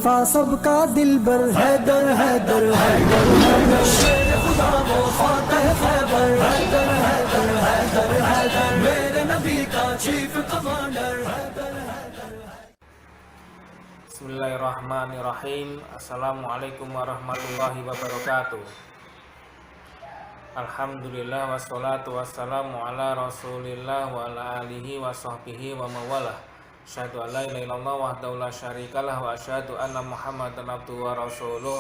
खलीफा सबका दिलबर हैदर हैदर हैदर हैदर शेर खुदा वो फातह खैबर हैदर हैदर हैदर हैदर मेरे नबी का chief commander Haidar Haidar. Bismillahirrahmanirrahim. Assalamualaikum warahmatullahi wabarakatuh. Alhamdulillah wassalatu wassalamu ala rasulillah wa ala alihi wa sahbihi wa mawalah. Asyhadu an la ilaha illallah wahdahu la syarikalah wa asyhadu anna Muhammadan abduhu wa rasuluh.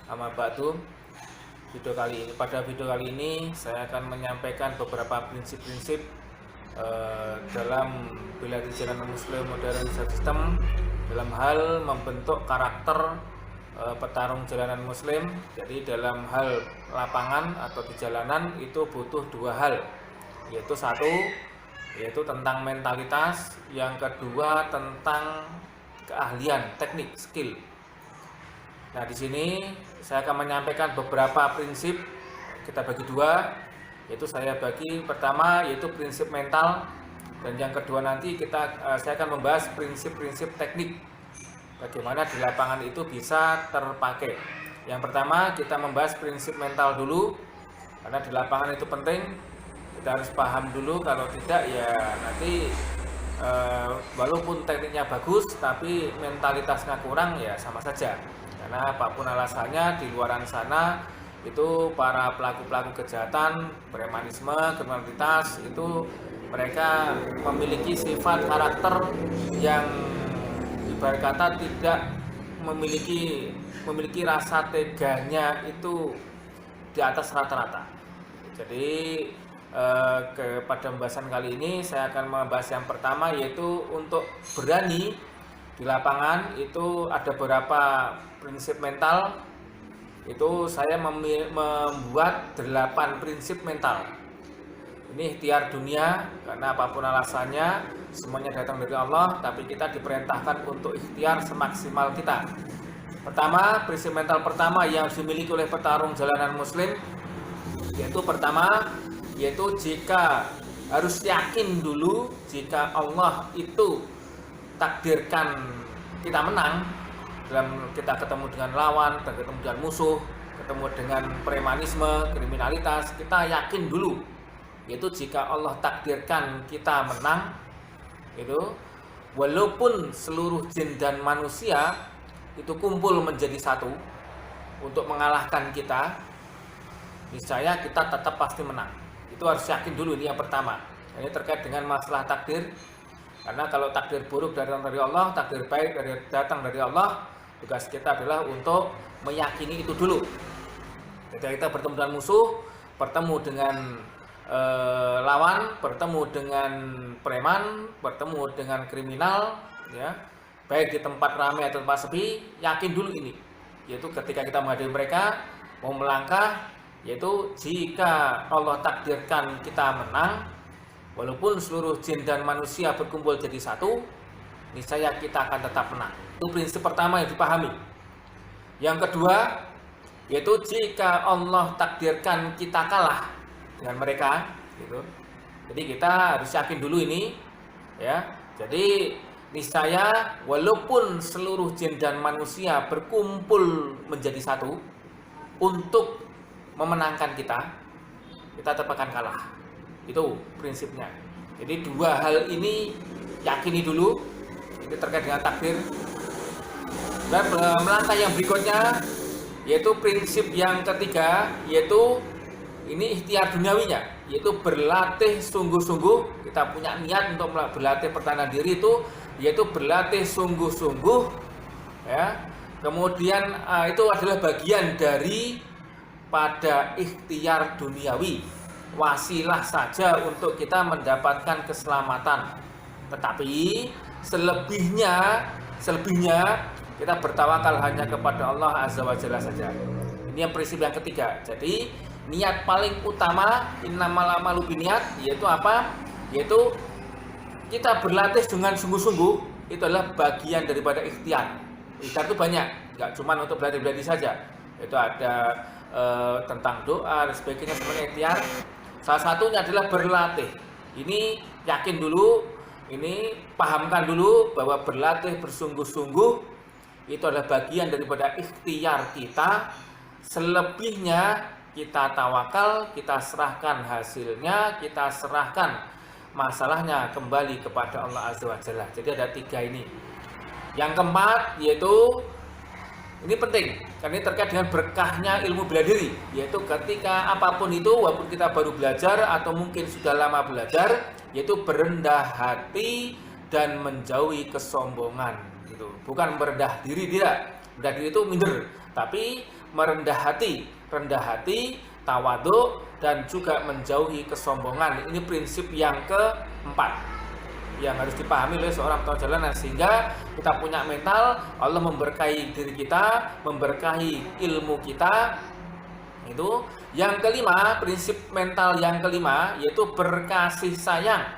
Amma ba'du. Pada video kali ini saya akan menyampaikan beberapa prinsip-prinsip dalam bela diri jalanan muslim modern system dalam hal membentuk karakter petarung jalanan muslim. Jadi dalam hal lapangan atau di jalanan itu butuh dua hal, yaitu satu yaitu tentang mentalitas, yang kedua tentang keahlian, teknik, skill. Nah, di sini saya akan menyampaikan beberapa prinsip, kita bagi dua, yaitu saya bagi pertama yaitu prinsip mental, dan yang kedua nanti saya akan membahas prinsip-prinsip teknik bagaimana di lapangan itu bisa terpakai. Yang pertama kita membahas prinsip mental dulu, karena di lapangan itu penting, kita harus paham dulu. Kalau tidak ya nanti walaupun tekniknya bagus tapi mentalitasnya kurang ya sama saja. Karena apapun alasannya di luaran sana itu para pelaku-pelaku kejahatan, premanisme, kriminalitas itu mereka memiliki sifat karakter yang ibarat kata tidak memiliki rasa teganya itu di atas rata-rata. Jadi pada pembahasan kali ini saya akan membahas yang pertama, yaitu untuk berani di lapangan itu ada beberapa prinsip mental. Itu saya membuat 8 prinsip mental. Ini ikhtiar dunia, karena apapun alasannya semuanya datang dari Allah, tapi kita diperintahkan untuk ikhtiar semaksimal kita. Pertama, prinsip mental pertama yang dimiliki oleh petarung jalanan muslim yaitu jika harus yakin dulu jika Allah itu takdirkan kita menang dalam kita ketemu dengan lawan, ketemu dengan musuh, ketemu dengan premanisme, kriminalitas, kita yakin dulu yaitu jika Allah takdirkan kita menang, itu walaupun seluruh jin dan manusia itu kumpul menjadi satu untuk mengalahkan kita, niscaya kita tetap pasti menang. Itu harus yakin dulu, ini yang pertama. Ini terkait dengan masalah takdir, karena kalau takdir buruk datang dari Allah, takdir baik datang dari Allah, tugas kita adalah untuk meyakini itu dulu. Ketika kita bertemu dengan musuh, bertemu dengan lawan, bertemu dengan preman, bertemu dengan kriminal, ya, baik di tempat ramai atau tempat sepi, yakin dulu ini, yaitu ketika kita menghadapi mereka mau melangkah, yaitu jika Allah takdirkan kita menang, walaupun seluruh jin dan manusia berkumpul jadi satu, niscaya kita akan tetap menang. Itu prinsip pertama yang dipahami. Yang kedua yaitu jika Allah takdirkan kita kalah dengan mereka, gitu. Jadi kita harus yakin dulu ini, ya. Jadi niscaya walaupun seluruh jin dan manusia berkumpul menjadi satu untuk memenangkan kita tetap akan kalah. Itu prinsipnya. Jadi dua hal ini yakini dulu. Ini terkait dengan takdir. Dan melangkah yang berikutnya yaitu prinsip yang ketiga, yaitu ini ikhtiar duniawinya, yaitu berlatih sungguh-sungguh. Kita punya niat untuk berlatih pertahanan diri itu, yaitu berlatih sungguh-sungguh, ya. Kemudian itu adalah bagian dari pada ikhtiar duniawi, wasilah saja untuk kita mendapatkan keselamatan. Tetapi selebihnya kita bertawakal hanya kepada Allah Azza wa Jalla saja. Ini yang prinsip yang ketiga. Jadi niat paling utama, innamal a'malu binniyat, yaitu apa? Yaitu kita berlatih dengan sungguh-sungguh, itu adalah bagian daripada ikhtiar. Ikhtiar itu banyak, nggak cuma untuk berlatih saja. Itu ada tentang doa dan sebagainya, sebenarnya ikhtiar. Salah satunya adalah berlatih. Ini yakin dulu, ini pahamkan dulu bahwa berlatih bersungguh-sungguh itu adalah bagian daripada ikhtiar kita. Selebihnya kita tawakal, kita serahkan hasilnya, kita serahkan masalahnya kembali kepada Allah Azza wa Jalla. Jadi ada 3 ini. Yang keempat yaitu ini penting karena ini terkait dengan berkahnya ilmu bela diri, yaitu ketika apapun itu, walaupun kita baru belajar atau mungkin sudah lama belajar, yaitu berendah hati dan menjauhi kesombongan. Gitu. Bukan merendah diri, tidak. Merendah diri itu minder, tapi merendah hati, tawadhu, dan juga menjauhi kesombongan. Ini prinsip yang keempat yang harus dipahami oleh seorang pengajar jalanan, sehingga kita punya mental, Allah memberkahi diri kita, memberkahi ilmu kita. Itu yang kelima, prinsip mental yang kelima yaitu berkasih sayang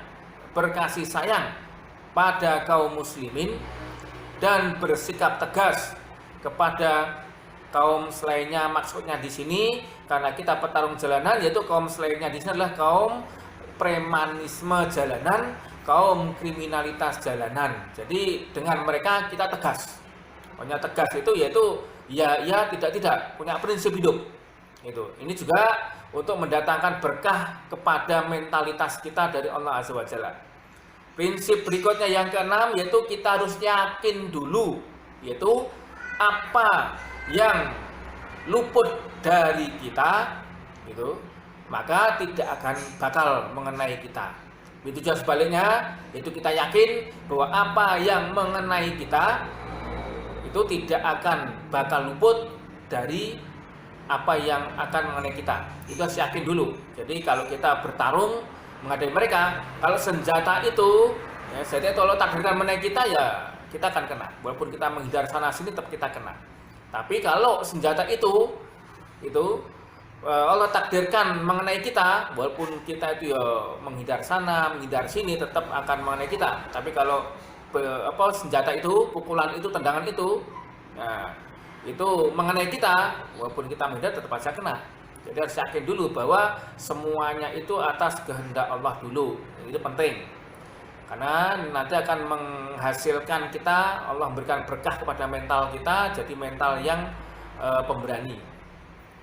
pada kaum muslimin dan bersikap tegas kepada kaum selainnya. Maksudnya di sini karena kita petarung jalanan, yaitu kaum selainnya di sini adalah kaum premanisme jalanan, kaum kriminalitas jalanan. Jadi dengan mereka kita tegas. Pokoknya tegas itu yaitu ya tidak, punya prinsip hidup. Ini juga untuk mendatangkan berkah kepada mentalitas kita dari Allah Azza wa Jalla. Prinsip berikutnya yang keenam yaitu kita harus yakin dulu, yaitu apa yang luput dari kita maka tidak akan bakal mengenai kita. Begitu juga sebaliknya, itu kita yakin bahwa apa yang mengenai kita itu tidak akan bakal luput dari apa yang akan mengenai kita. Itu harus yakin dulu. Jadi kalau kita bertarung menghadapi mereka, kalau senjata itu kalau takdirkan mengenai kita, ya kita akan kena. Walaupun kita menghindar sana sini, tetap kita kena. Tapi kalau senjata itu Allah takdirkan mengenai kita, walaupun kita itu ya menghindar sana, menghindar sini, tetap akan mengenai kita. Tapi kalau senjata itu, pukulan itu, tendangan itu, itu mengenai kita, walaupun kita menghindar tetap aja kena. Jadi harus yakin dulu bahwa semuanya itu atas kehendak Allah dulu. Itu penting. Karena nanti akan menghasilkan kita, Allah memberikan berkah kepada mental kita, jadi mental yang pemberani.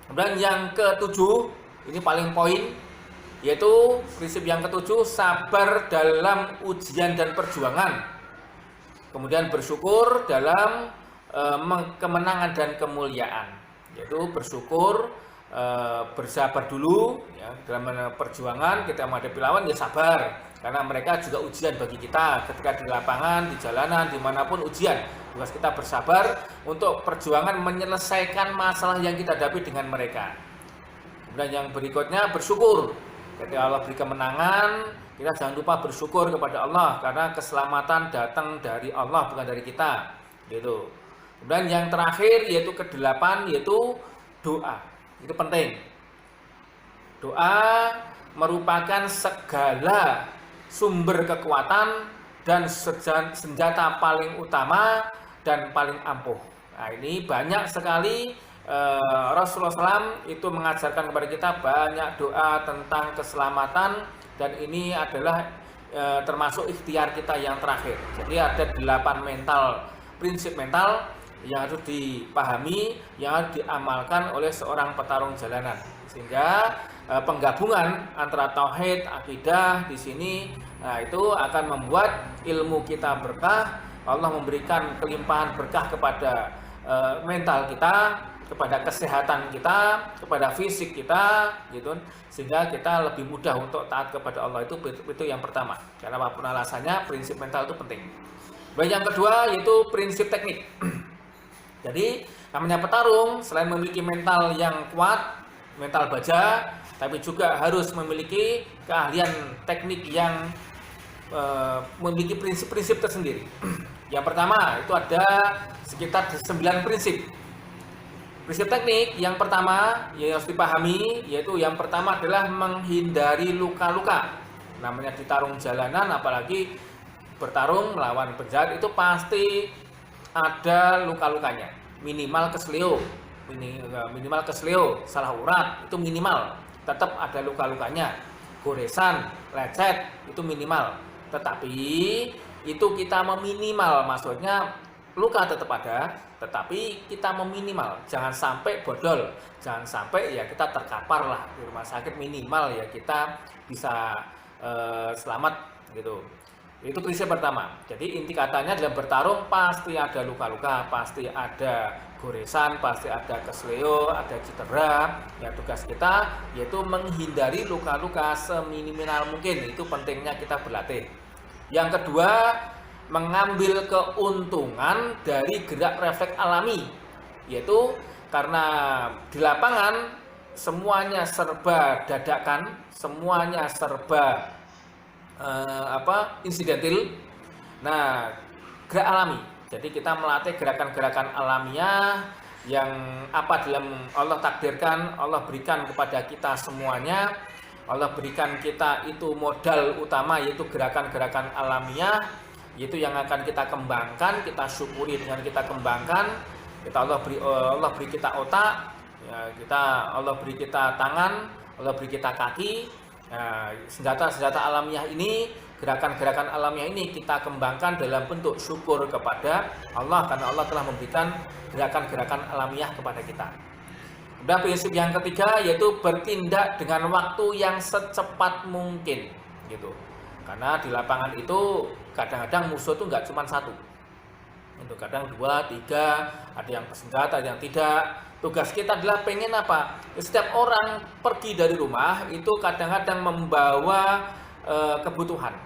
Kemudian yang ketujuh, ini paling poin, yaitu prinsip yang ketujuh, sabar dalam ujian dan perjuangan. Kemudian bersyukur dalam kemenangan dan kemuliaan, yaitu bersyukur, bersabar dulu ya, dalam perjuangan kita menghadapi lawan, ya sabar. Karena mereka juga ujian bagi kita ketika di lapangan, di jalanan, dimanapun ujian. Tugas kita bersabar untuk perjuangan menyelesaikan masalah yang kita hadapi dengan mereka. Kemudian yang berikutnya bersyukur. Ketika Allah beri kemenangan, kita jangan lupa bersyukur kepada Allah karena keselamatan datang dari Allah, bukan dari kita. Gitu. Kemudian yang terakhir yaitu ke-8 yaitu doa. Itu penting. Doa merupakan segala sumber kekuatan dan senjata paling utama dan paling ampuh. Nah, ini banyak sekali Rasulullah SAW itu mengajarkan kepada kita banyak doa tentang keselamatan, dan ini adalah termasuk ikhtiar kita yang terakhir. Jadi ada 8 prinsip mental yang harus dipahami, yang harus diamalkan oleh seorang petarung jalanan. Sehingga penggabungan antara tauhid, akidah di sini, itu akan membuat ilmu kita berkah. Allah memberikan kelimpahan berkah kepada mental kita, kepada kesehatan kita, kepada fisik kita, gitu. Sehingga kita lebih mudah untuk taat kepada Allah. Itu yang pertama. Karena apapun alasannya, prinsip mental itu penting. Baik, yang kedua yaitu prinsip teknik. Jadi namanya petarung, selain memiliki mental yang kuat, mental baja, tapi juga harus memiliki keahlian teknik yang memiliki prinsip-prinsip tersendiri. Yang pertama itu ada sekitar 9 prinsip. Prinsip teknik yang pertama yang harus dipahami, yaitu yang pertama adalah menghindari luka-luka. Namanya ditarung jalanan, apalagi bertarung melawan penjahat, itu pasti ada luka-lukanya. Minimal kesleo, salah urat, itu minimal. Tetap ada luka-lukanya. Goresan, lecet, itu minimal. Tetapi itu kita meminimal, maksudnya luka tetap ada, tetapi kita meminimal, jangan sampai bodol, jangan sampai ya kita terkapar lah di rumah sakit, minimal ya kita bisa selamat gitu. Itu prinsip pertama. Jadi inti katanya dalam bertarung pasti ada luka-luka, pasti ada goresan, pasti ada kesleo, ada cedera. Ya tugas kita yaitu menghindari luka-luka seminimal mungkin. Itu pentingnya kita berlatih. Yang kedua, mengambil keuntungan dari gerak refleks alami, yaitu karena di lapangan semuanya serba dadakan, semuanya serba insidentil. Nah, gerak alami. Jadi kita melatih gerakan-gerakan alamiah yang dalam Allah takdirkan, Allah berikan kepada kita semuanya. Allah berikan kita itu modal utama, yaitu gerakan-gerakan alamiah, yaitu yang akan kita kembangkan, kita syukuri dengan kita kembangkan. Allah beri kita otak, ya, Allah beri kita tangan, Allah beri kita kaki. Nah, senjata-senjata alamiah ini, gerakan-gerakan alamiah ini kita kembangkan dalam bentuk syukur kepada Allah, karena Allah telah memberikan gerakan-gerakan alamiah kepada kita. Dan prinsip yang ketiga yaitu bertindak dengan waktu yang secepat mungkin, gitu. Karena di lapangan itu kadang-kadang musuh itu nggak cuma satu, itu kadang 2, 3, ada yang bersenjata, ada yang tidak. Tugas kita adalah pengen apa? Setiap orang pergi dari rumah itu kadang-kadang membawa kebutuhan.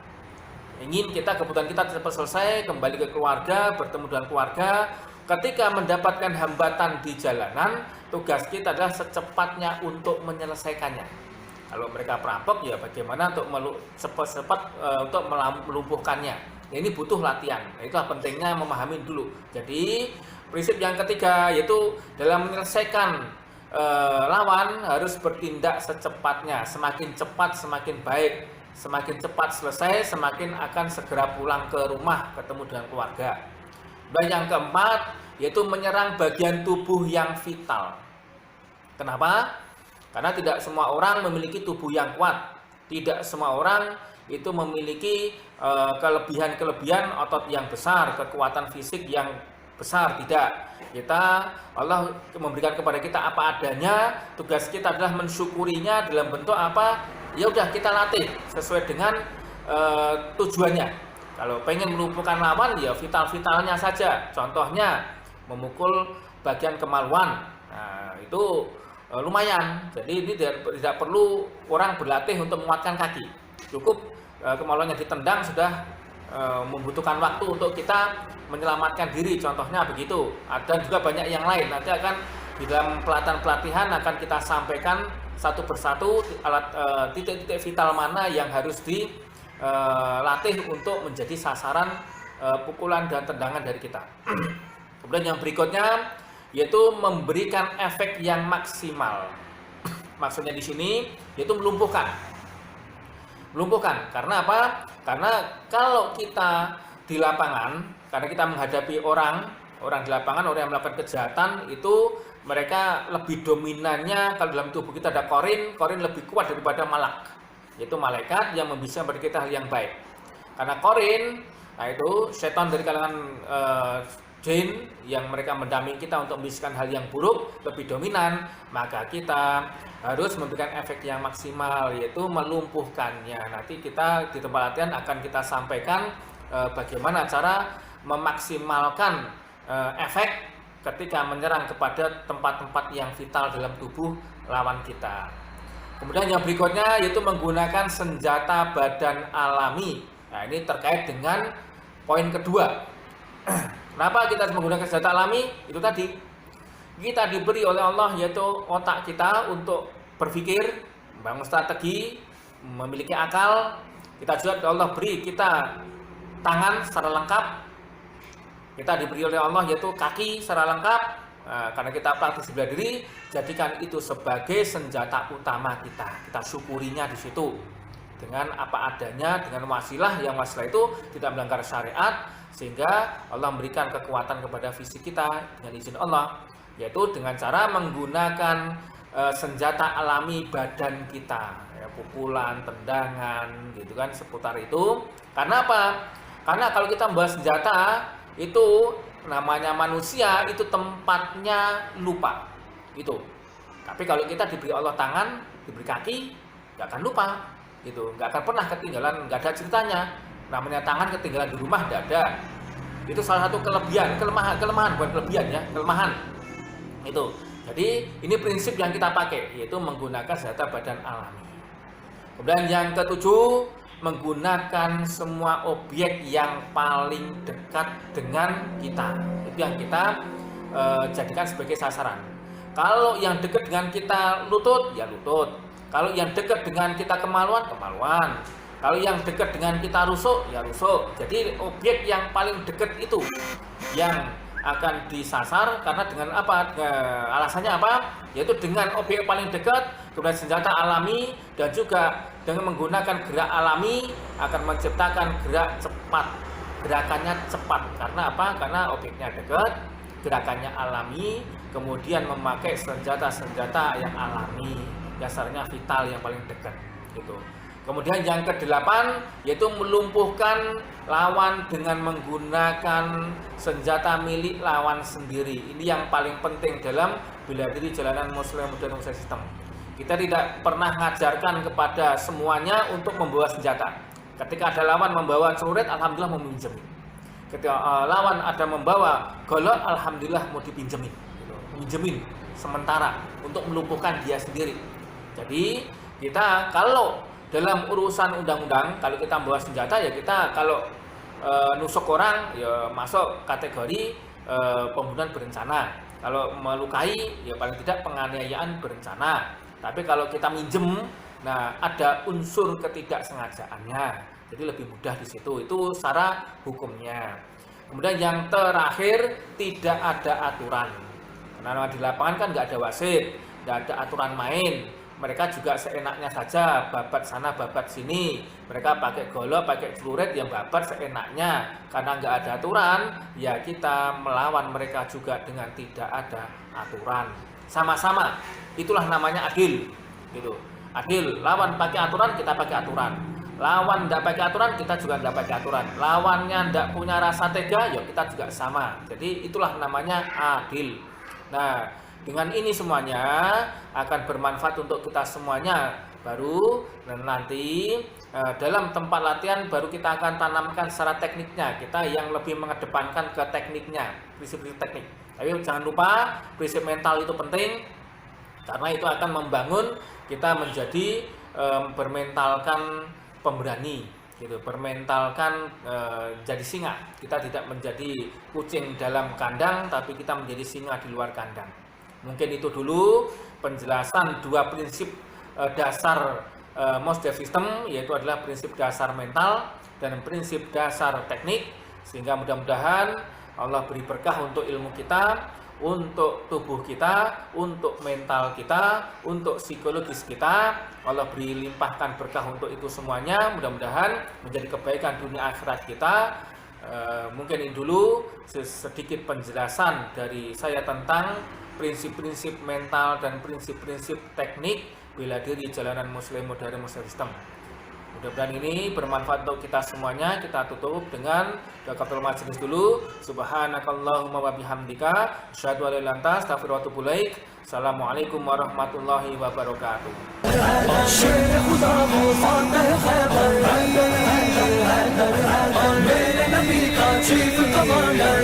Ingin kebutuhan kita cepat selesai, kembali ke keluarga, bertemu dengan keluarga. Ketika mendapatkan hambatan di jalanan, tugas kita adalah secepatnya untuk menyelesaikannya. Kalau mereka perampok, ya bagaimana untuk cepat-cepat untuk melumpuhkannya. Ini butuh latihan. Nah, itulah pentingnya memahami dulu. Jadi prinsip yang ketiga yaitu dalam menyelesaikan lawan harus bertindak secepatnya. Semakin cepat semakin baik. Semakin cepat selesai, semakin akan segera pulang ke rumah, ketemu dengan keluarga. Dan yang keempat yaitu menyerang bagian tubuh yang vital. Kenapa? Karena tidak semua orang memiliki tubuh yang kuat. Tidak semua orang itu memiliki kelebihan-kelebihan otot yang besar, kekuatan fisik yang besar. Tidak. Allah memberikan kepada kita apa adanya. Tugas kita adalah mensyukurinya dalam bentuk apa? Ya udah, kita latih sesuai dengan tujuannya. Kalau pengen melumpuhkan lawan, ya vital-vitalnya saja. Contohnya memukul bagian kemaluan. Nah, itu lumayan. Jadi ini tidak perlu orang berlatih untuk menguatkan kaki. Cukup kemaluannya ditendang sudah membutuhkan waktu untuk kita menyelamatkan diri. Contohnya begitu. Ada juga banyak yang lain. Nanti akan di dalam pelatihan akan kita sampaikan satu persatu titik-titik vital mana yang harus dilatih untuk menjadi sasaran pukulan dan tendangan dari kita. Kemudian yang berikutnya yaitu memberikan efek yang maksimal. Maksudnya di sini yaitu melumpuhkan. Karena apa? Karena kalau kita di lapangan, karena kita menghadapi orang di lapangan, orang yang melakukan kejahatan itu mereka lebih dominannya. Kalau dalam tubuh kita ada korin lebih kuat daripada malak, yaitu malaikat yang bisa memberi kita hal yang baik. Karena korin, nah itu setan dari kalangan jin yang mereka mendampingi kita untuk membisikkan hal yang buruk lebih dominan, maka kita harus memberikan efek yang maksimal, yaitu melumpuhkannya. Nanti kita di tempat latihan akan kita sampaikan bagaimana cara memaksimalkan efek ketika menyerang kepada tempat-tempat yang vital dalam tubuh lawan kita. Kemudian yang berikutnya yaitu menggunakan senjata badan alami. Nah, ini terkait dengan poin kedua. Kenapa kita harus menggunakan senjata alami? Itu tadi, kita diberi oleh Allah yaitu otak kita untuk berpikir, membangun strategi, memiliki akal. Kita juga Allah beri kita tangan secara lengkap. Kita diberi oleh Allah yaitu kaki secara lengkap. Nah, karena kita praktis bela diri, jadikan itu sebagai senjata utama kita. Kita syukurinya di situ dengan apa adanya, dengan wasilah itu tidak melanggar syariat, sehingga Allah memberikan kekuatan kepada fisik kita dengan izin Allah, yaitu dengan cara menggunakan senjata alami badan kita, ya, pukulan, tendangan, gitu kan, seputar itu. Karena apa? Karena kalau kita membahas senjata itu namanya manusia itu tempatnya lupa. Itu. Tapi kalau kita diberi Allah tangan, diberi kaki, nggak akan lupa. Gitu. Nggak akan pernah ketinggalan, nggak ada ceritanya. Namanya tangan ketinggalan di rumah, nggak ada. Itu salah satu kelemahan bukan kelebihan ya, kelemahan. Itu. Jadi ini prinsip yang kita pakai, yaitu menggunakan senjata badan alami. Kemudian yang ketujuh, menggunakan semua objek yang paling dekat dengan kita. Itu yang kita jadikan sebagai sasaran. Kalau yang dekat dengan kita lutut, ya lutut. Kalau yang dekat dengan kita kemaluan, kemaluan. Kalau yang dekat dengan kita rusuk, ya rusuk. Jadi objek yang paling dekat itu yang akan disasar, karena dengan apa? Alasannya apa? Yaitu dengan objek paling dekat, kemudian senjata alami, dan juga dengan menggunakan gerak alami akan menciptakan gerak cepat. Gerakannya cepat. Karena apa? Karena objeknya dekat, gerakannya alami, kemudian memakai senjata-senjata yang alami, dasarnya vital yang paling dekat. Gitu. Kemudian yang kedelapan, yaitu melumpuhkan lawan dengan menggunakan senjata milik lawan sendiri. Ini yang paling penting dalam bela diri jalanan Muslim Modern Muslim System. Kita tidak pernah mengajarkan kepada semuanya untuk membawa senjata. Ketika ada lawan membawa celurit, alhamdulillah mau pinjemin. Ketika lawan ada membawa golok, alhamdulillah mau dipinjemin. Pinjemin sementara untuk melumpuhkan dia sendiri. Jadi kita kalau dalam urusan undang-undang, kalau kita membawa senjata, ya kita kalau nusuk orang ya masuk kategori pembunuhan berencana. Kalau melukai ya paling tidak penganiayaan berencana. Tapi kalau kita minjem, nah ada unsur ketidaksengajaannya. Jadi lebih mudah di situ. Itu secara hukumnya. Kemudian yang terakhir, tidak ada aturan. Karena di lapangan kan nggak ada wasit, nggak ada aturan main. Mereka juga seenaknya saja, babat sana, babat sini. Mereka pakai golok, pakai celurit, yang babat seenaknya. Karena nggak ada aturan, ya kita melawan mereka juga dengan tidak ada aturan. Sama-sama, itulah namanya adil. Gitu. Adil, lawan pakai aturan, kita pakai aturan. Lawan tidak pakai aturan, kita juga tidak pakai aturan. Lawannya tidak punya rasa tega, ya kita juga sama. Jadi itulah namanya adil. Nah, dengan ini semuanya akan bermanfaat untuk kita semuanya. Baru dan nanti dalam tempat latihan baru kita akan tanamkan secara tekniknya. Kita yang lebih mengedepankan ke tekniknya, prinsip-prinsip teknik. Tapi jangan lupa prinsip mental itu penting, karena itu akan membangun kita menjadi bermentalkan pemberani, gitu, bermentalkan jadi singa. Kita tidak menjadi kucing dalam kandang, tapi kita menjadi singa di luar kandang. Mungkin itu dulu penjelasan dua prinsip dasar Mosdev System, yaitu adalah prinsip dasar mental dan prinsip dasar teknik, sehingga mudah-mudahan Allah beri berkah untuk ilmu kita, untuk tubuh kita, untuk mental kita, untuk psikologis kita. Allah beri limpahkan berkah untuk itu semuanya. Mudah-mudahan menjadi kebaikan dunia akhirat kita. Mungkin ini dulu sedikit penjelasan dari saya tentang prinsip-prinsip mental dan prinsip-prinsip teknik bela diri jalanan Muslim Modern Muslim System. Mudah-mudahan ini bermanfaat untuk kita semuanya. Kita tutup dengan doa kafaratul majelis dulu. Subhanakallahumma wa bihamdika asyhadu an la ilaha illa anta astaghfiruka wa atubu ilaik. Assalamualaikum warahmatullahi wabarakatuh. मेरे नबी का chief commander